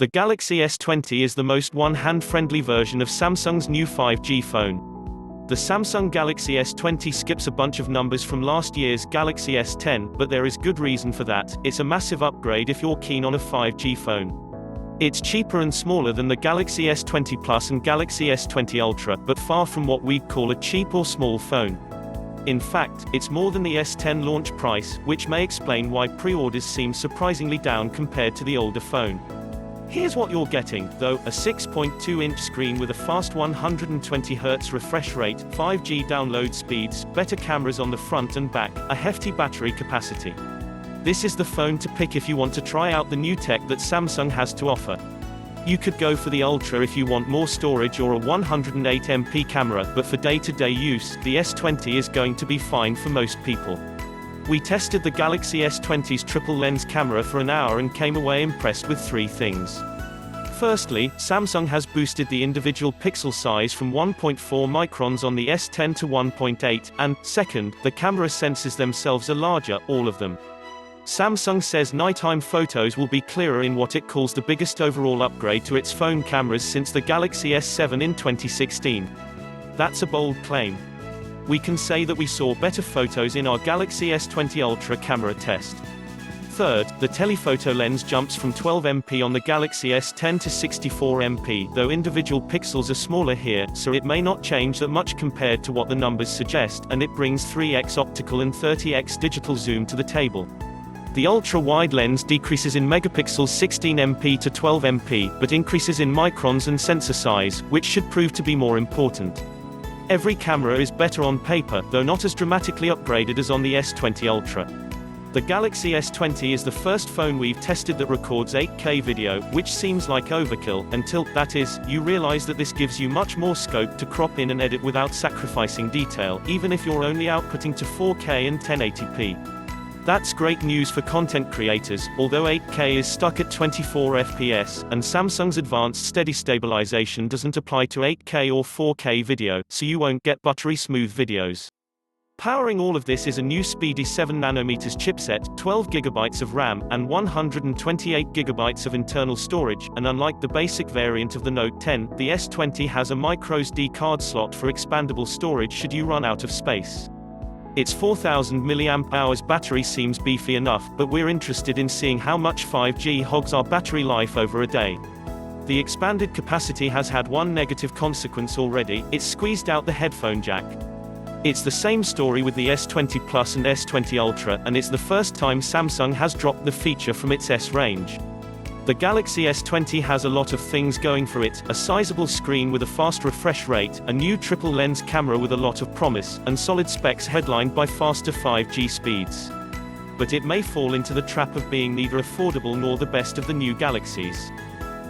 The Galaxy S20 is the most one-hand-friendly version of Samsung's new 5G phone. The Samsung Galaxy S20 skips a bunch of numbers from last year's Galaxy S10, but there is good reason for that. It's a massive upgrade if you're keen on a 5G phone. It's cheaper and smaller than the Galaxy S20 Plus and Galaxy S20 Ultra, but far from what we'd call a cheap or small phone. In fact, it's more than the S10 launch price, which may explain why pre-orders seem surprisingly down compared to the older phone. Here's what you're getting, though: a 6.2-inch screen with a fast 120Hz refresh rate, 5G download speeds, better cameras on the front and back, a hefty battery capacity. This is the phone to pick if you want to try out the new tech that Samsung has to offer. You could go for the Ultra if you want more storage or a 108MP camera, but for day-to-day use, the S20 is going to be fine for most people. We tested the Galaxy S20's triple-lens camera for an hour and came away impressed with three things. Firstly, Samsung has boosted the individual pixel size from 1.4 microns on the S10 to 1.8, and, second, the camera sensors themselves are larger, all of them. Samsung says nighttime photos will be clearer in what it calls the biggest overall upgrade to its phone cameras since the Galaxy S7 in 2016. That's a bold claim. We can say that we saw better photos in our Galaxy S20 Ultra camera test. Third, the telephoto lens jumps from 12MP on the Galaxy S10 to 64MP, though individual pixels are smaller here, so it may not change that much compared to what the numbers suggest, and it brings 3x optical and 30x digital zoom to the table. The ultra-wide lens decreases in megapixels 16MP to 12MP, but increases in microns and sensor size, which should prove to be more important. Every camera is better on paper, though not as dramatically upgraded as on the S20 Ultra. The Galaxy S20 is the first phone we've tested that records 8K video, which seems like overkill, until, that is, you realize that this gives you much more scope to crop in and edit without sacrificing detail, even if you're only outputting to 4K and 1080p. That's great news for content creators, although 8K is stuck at 24 FPS, and Samsung's advanced steady stabilization doesn't apply to 8K or 4K video, so you won't get buttery smooth videos. Powering all of this is a new speedy 7nm chipset, 12GB of RAM, and 128GB of internal storage, and unlike the basic variant of the Note 10, the S20 has a microSD card slot for expandable storage should you run out of space. Its 4000 mAh battery seems beefy enough, but we're interested in seeing how much 5G hogs our battery life over a day. The expanded capacity has had one negative consequence already: it's squeezed out the headphone jack. It's the same story with the S20 Plus and S20 Ultra, and it's the first time Samsung has dropped the feature from its S range. The Galaxy S20 has a lot of things going for it: a sizable screen with a fast refresh rate, a new triple-lens camera with a lot of promise, and solid specs headlined by faster 5G speeds. But it may fall into the trap of being neither affordable nor the best of the new Galaxies.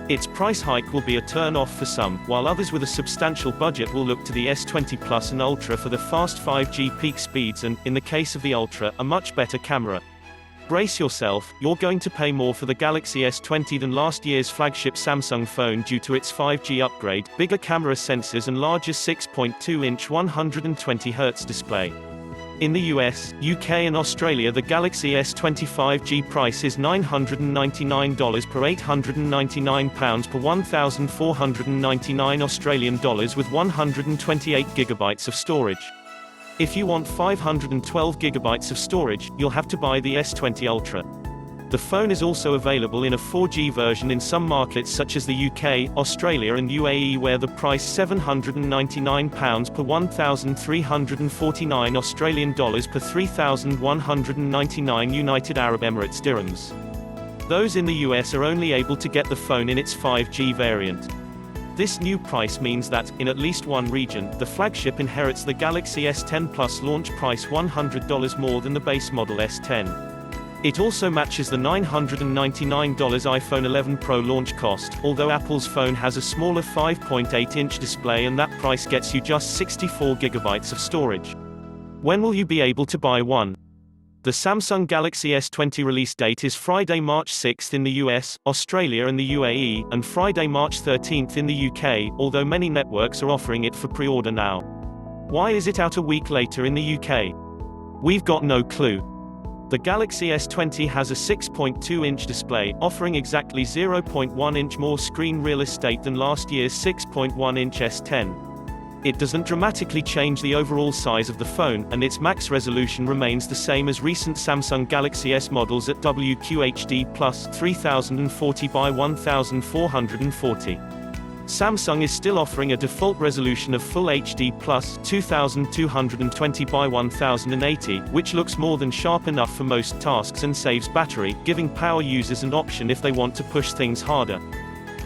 Its price hike will be a turn-off for some, while others with a substantial budget will look to the S20 Plus and Ultra for the fast 5G peak speeds and, in the case of the Ultra, a much better camera. Brace yourself, you're going to pay more for the Galaxy S20 than last year's flagship Samsung phone due to its 5G upgrade, bigger camera sensors and larger 6.2-inch 120Hz display. In the US, UK and Australia, the Galaxy S20 5G price is $999 per £899 per 1,499 Australian dollars with 128GB of storage. If you want 512GB of storage, you'll have to buy the S20 Ultra. The phone is also available in a 4G version in some markets such as the UK, Australia and UAE, where the price £799 per 1,349 Australian dollars per 3,199 United Arab Emirates dirhams. Those in the US are only able to get the phone in its 5G variant. This new price means that, in at least one region, the flagship inherits the Galaxy S10 Plus launch price $100 more than the base model S10. It also matches the $999 iPhone 11 Pro launch cost, although Apple's phone has a smaller 5.8-inch display and that price gets you just 64GB of storage. When will you be able to buy one? The Samsung Galaxy S20 release date is Friday, March 6 in the US, Australia and the UAE, and Friday, March 13 in the UK, although many networks are offering it for pre-order now. Why is it out a week later in the UK? We've got no clue. The Galaxy S20 has a 6.2-inch display, offering exactly 0.1-inch more screen real estate than last year's 6.1-inch S10. It doesn't dramatically change the overall size of the phone, and its max resolution remains the same as recent Samsung Galaxy S models at QHD+ 3040 by 1440. Samsung is still offering a default resolution of Full HD Plus 2220 by 1080, which looks more than sharp enough for most tasks and saves battery, giving power users an option if they want to push things harder.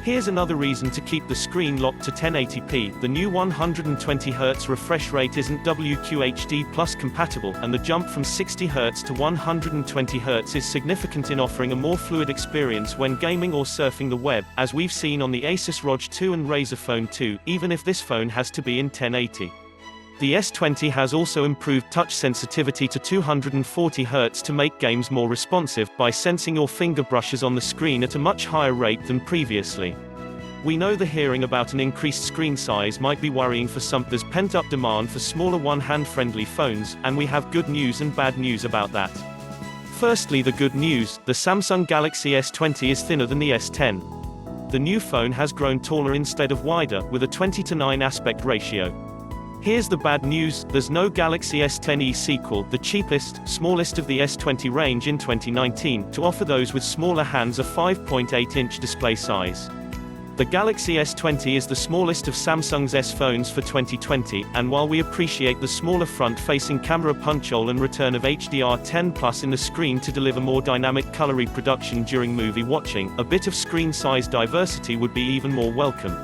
Here's another reason to keep the screen locked to 1080p. The new 120Hz refresh rate isn't QHD Plus compatible, and the jump from 60Hz to 120Hz is significant in offering a more fluid experience when gaming or surfing the web, as we've seen on the Asus ROG 2 and Razer Phone 2, even if this phone has to be in 1080. The S20 has also improved touch sensitivity to 240Hz to make games more responsive, by sensing your finger brushes on the screen at a much higher rate than previously. We know the hearing about an increased screen size might be worrying for some. There's pent-up demand for smaller one-hand friendly phones, and we have good news and bad news about that. Firstly, the good news: the Samsung Galaxy S20 is thinner than the S10. The new phone has grown taller instead of wider, with a 20:9 aspect ratio. Here's the bad news: there's no Galaxy S10e sequel, the cheapest, smallest of the S20 range in 2019, to offer those with smaller hands a 5.8-inch display size. The Galaxy S20 is the smallest of Samsung's S phones for 2020, and while we appreciate the smaller front-facing camera punch-hole and return of HDR10+ in the screen to deliver more dynamic color reproduction during movie watching, a bit of screen size diversity would be even more welcome.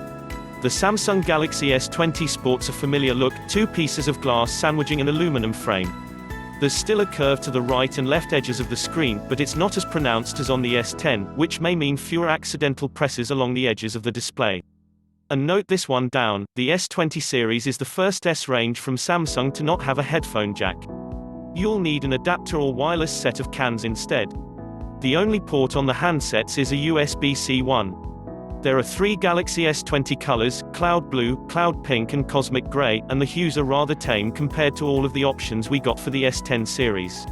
The Samsung Galaxy S20 sports a familiar look, two pieces of glass sandwiching an aluminum frame. There's still a curve to the right and left edges of the screen, but it's not as pronounced as on the S10, which may mean fewer accidental presses along the edges of the display. And note this one down: the S20 series is the first S range from Samsung to not have a headphone jack. You'll need an adapter or wireless set of cans instead. The only port on the handsets is a USB-C 1. There are 3 Galaxy S20 colors: Cloud Blue, Cloud Pink and Cosmic Gray, and the hues are rather tame compared to all of the options we got for the S10 series.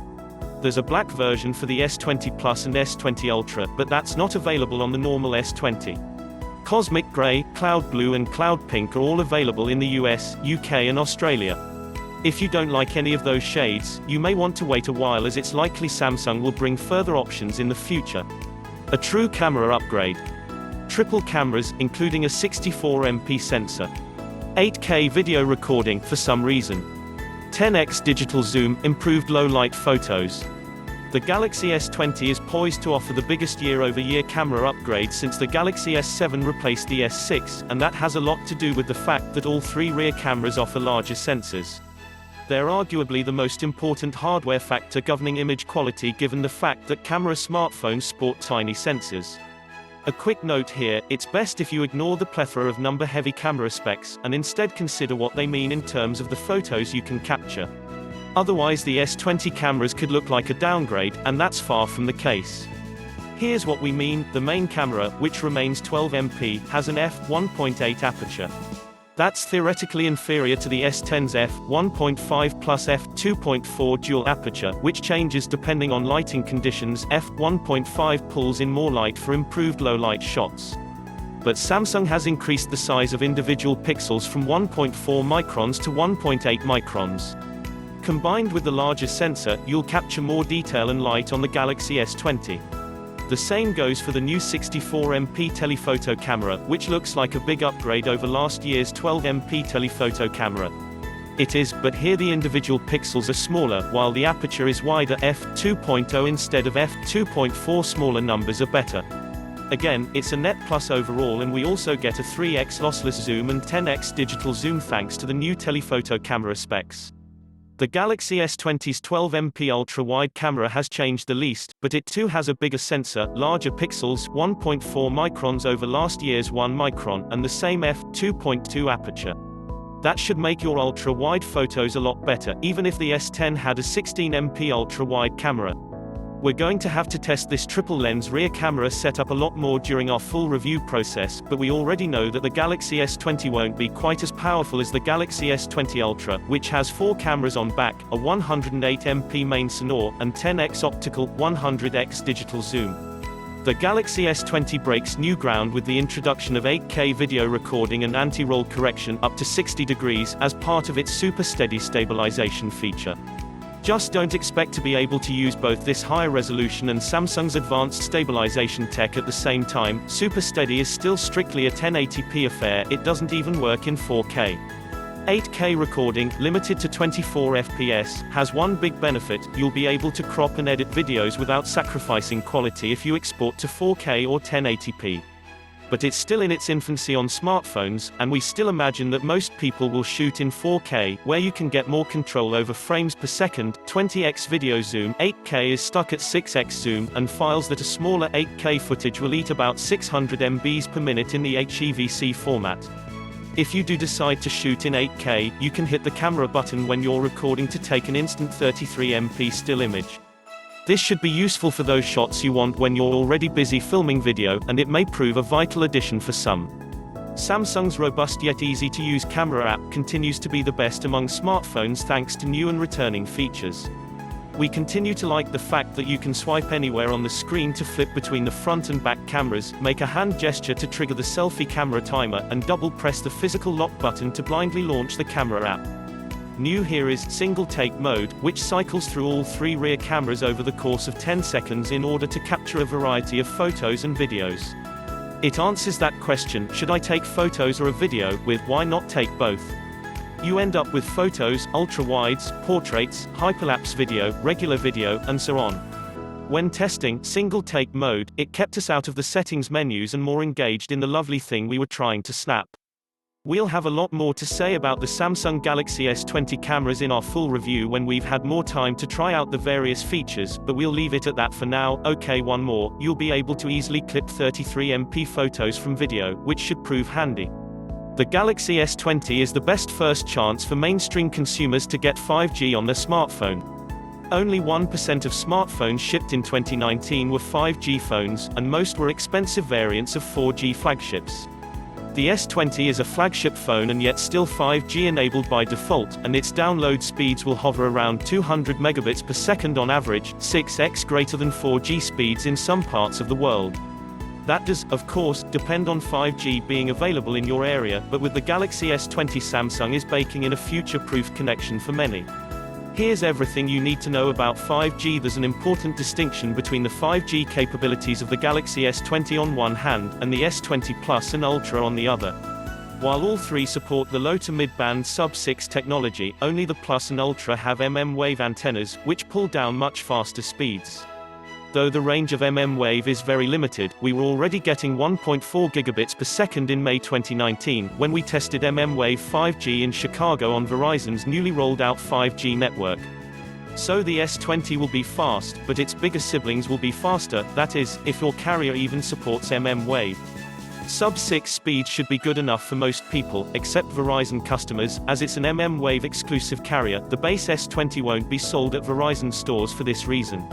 There's a black version for the S20 Plus and S20 Ultra, but that's not available on the normal S20. Cosmic Gray, Cloud Blue and Cloud Pink are all available in the US, UK and Australia. If you don't like any of those shades, you may want to wait a while, as it's likely Samsung will bring further options in the future. A true camera upgrade. Triple cameras, including a 64MP sensor. 8K video recording for some reason. 10x digital zoom, improved low-light photos. The Galaxy S20 is poised to offer the biggest year-over-year camera upgrade since the Galaxy S7 replaced the S6, and that has a lot to do with the fact that all 3 rear cameras offer larger sensors. They're arguably the most important hardware factor governing image quality, given the fact that camera smartphones sport tiny sensors. A quick note here: it's best if you ignore the plethora of number-heavy camera specs, and instead consider what they mean in terms of the photos you can capture. Otherwise the S20 cameras could look like a downgrade, and that's far from the case. Here's what we mean: the main camera, which remains 12MP, has an f1.8 aperture. That's theoretically inferior to the S10's f1.5 plus f2.4 dual aperture, which changes depending on lighting conditions. f1.5 pulls in more light for improved low-light shots. But Samsung has increased the size of individual pixels from 1.4 microns to 1.8 microns. Combined with the larger sensor, you'll capture more detail and light on the Galaxy S20. The same goes for the new 64MP telephoto camera, which looks like a big upgrade over last year's 12MP telephoto camera. It is, but here the individual pixels are smaller, while the aperture is wider, f2.0 instead of f2.4. Smaller numbers are better. Again, it's a net plus overall, and we also get a 3x lossless zoom and 10x digital zoom thanks to the new telephoto camera specs. The Galaxy S20's 12MP ultra-wide camera has changed the least, but it too has a bigger sensor, larger pixels, 1.4 microns over last year's 1 micron, and the same f2.2 aperture. That should make your ultra-wide photos a lot better, even if the S10 had a 16MP ultra-wide camera. We're going to have to test this triple lens rear camera setup a lot more during our full review process, but we already know that the Galaxy S20 won't be quite as powerful as the Galaxy S20 Ultra, which has 4 cameras on back, a 108MP main sonore, and 10x optical, 100x digital zoom. The Galaxy S20 breaks new ground with the introduction of 8K video recording and anti-roll correction up to 60 degrees as part of its super steady stabilization feature. Just don't expect to be able to use both this higher resolution and Samsung's advanced stabilization tech at the same time. Super Steady is still strictly a 1080p affair, it doesn't even work in 4K. 8K recording, limited to 24 FPS, has one big benefit: you'll be able to crop and edit videos without sacrificing quality if you export to 4K or 1080p. But it's still in its infancy on smartphones, and we still imagine that most people will shoot in 4K, where you can get more control over frames per second, 20x video zoom, 8K is stuck at 6x zoom, and files that are smaller 8K footage will eat about 600 MBs per minute in the HEVC format. If you do decide to shoot in 8K, you can hit the camera button when you're recording to take an instant 33MP still image. This should be useful for those shots you want when you're already busy filming video, and it may prove a vital addition for some. Samsung's robust yet easy-to-use camera app continues to be the best among smartphones thanks to new and returning features. We continue to like the fact that you can swipe anywhere on the screen to flip between the front and back cameras, make a hand gesture to trigger the selfie camera timer, and double-press the physical lock button to blindly launch the camera app. New here is single take mode, which cycles through all 3 rear cameras over the course of 10 seconds in order to capture a variety of photos and videos. It answers that question, should I take photos or a video, with why not take both? You end up with photos, ultra-wides, portraits, hyperlapse video, regular video, and so on. When testing single take mode, it kept us out of the settings menus and more engaged in the lovely thing we were trying to snap. We'll have a lot more to say about the Samsung Galaxy S20 cameras in our full review when we've had more time to try out the various features, but we'll leave it at that for now. Okay, one more, you'll be able to easily clip 33MP photos from video, which should prove handy. The Galaxy S20 is the best first chance for mainstream consumers to get 5G on their smartphone. Only 1% of smartphones shipped in 2019 were 5G phones, and most were expensive variants of 4G flagships. The S20 is a flagship phone and yet still 5G enabled by default, and its download speeds will hover around 200 megabits per second on average, 6x greater than 4G speeds in some parts of the world. That does, of course, depend on 5G being available in your area, but with the Galaxy S20 Samsung is baking in a future-proof connection for many. Here's everything you need to know about 5G. There's an important distinction between the 5G capabilities of the Galaxy S20 on one hand, and the S20 Plus and Ultra on the other. While all 3 support the low to mid-band sub-6 technology, only the Plus and Ultra have mmWave antennas, which pull down much faster speeds. Though the range of mmWave is very limited, we were already getting 1.4 gigabits per second in May 2019, when we tested mmWave 5G in Chicago on Verizon's newly rolled out 5G network. So the S20 will be fast, but its bigger siblings will be faster, that is, if your carrier even supports mmWave. Sub-6 speed should be good enough for most people, except Verizon customers, as it's an mmWave exclusive carrier. The base S20 won't be sold at Verizon stores for this reason.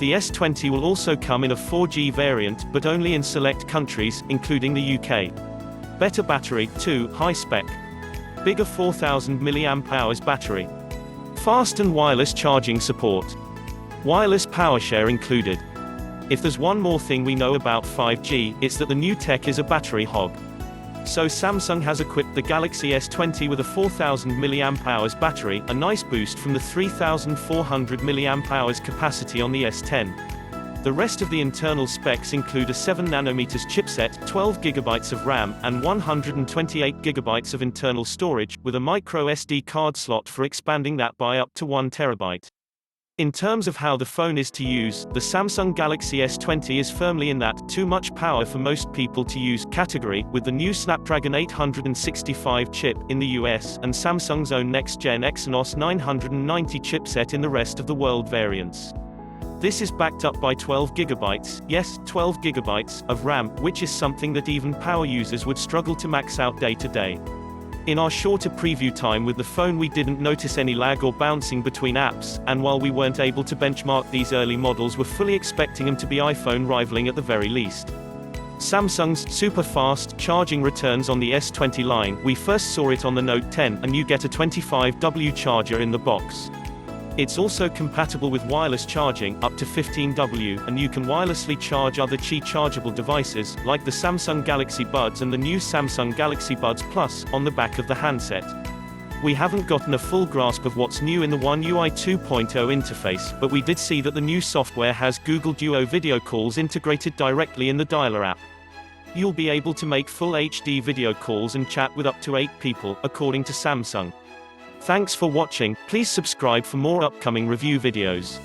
The S20 will also come in a 4G variant, but only in select countries, including the UK. Better battery, too, high spec. Bigger 4000 mAh battery. Fast and wireless charging support. Wireless power share included. If there's one more thing we know about 5G, it's that the new tech is a battery hog. So Samsung has equipped the Galaxy S20 with a 4000 mAh battery, a nice boost from the 3400 mAh capacity on the S10. The rest of the internal specs include a 7nm chipset, 12GB of RAM, and 128GB of internal storage, with a micro SD card slot for expanding that by up to 1TB. In terms of how the phone is to use, the Samsung Galaxy S20 is firmly in that too much power for most people to use category, with the new Snapdragon 865 chip in the US and Samsung's own next-gen Exynos 990 chipset in the rest of the world variants. This is backed up by 12GB, yes, 12GB, of RAM, which is something that even power users would struggle to max out day to day. In our shorter preview time with the phone, we didn't notice any lag or bouncing between apps, and while we weren't able to benchmark these early models, we're fully expecting them to be iPhone rivaling at the very least. Samsung's super fast charging returns on the S20 line. We first saw it on the Note 10, and you get a 25W charger in the box. It's also compatible with wireless charging, up to 15W, and you can wirelessly charge other Qi chargeable devices, like the Samsung Galaxy Buds and the new Samsung Galaxy Buds Plus, on the back of the handset. We haven't gotten a full grasp of what's new in the One UI 2.0 interface, but we did see that the new software has Google Duo video calls integrated directly in the Dialer app. You'll be able to make full HD video calls and chat with up to 8 people, according to Samsung. Thanks for watching. Please subscribe for more upcoming review videos.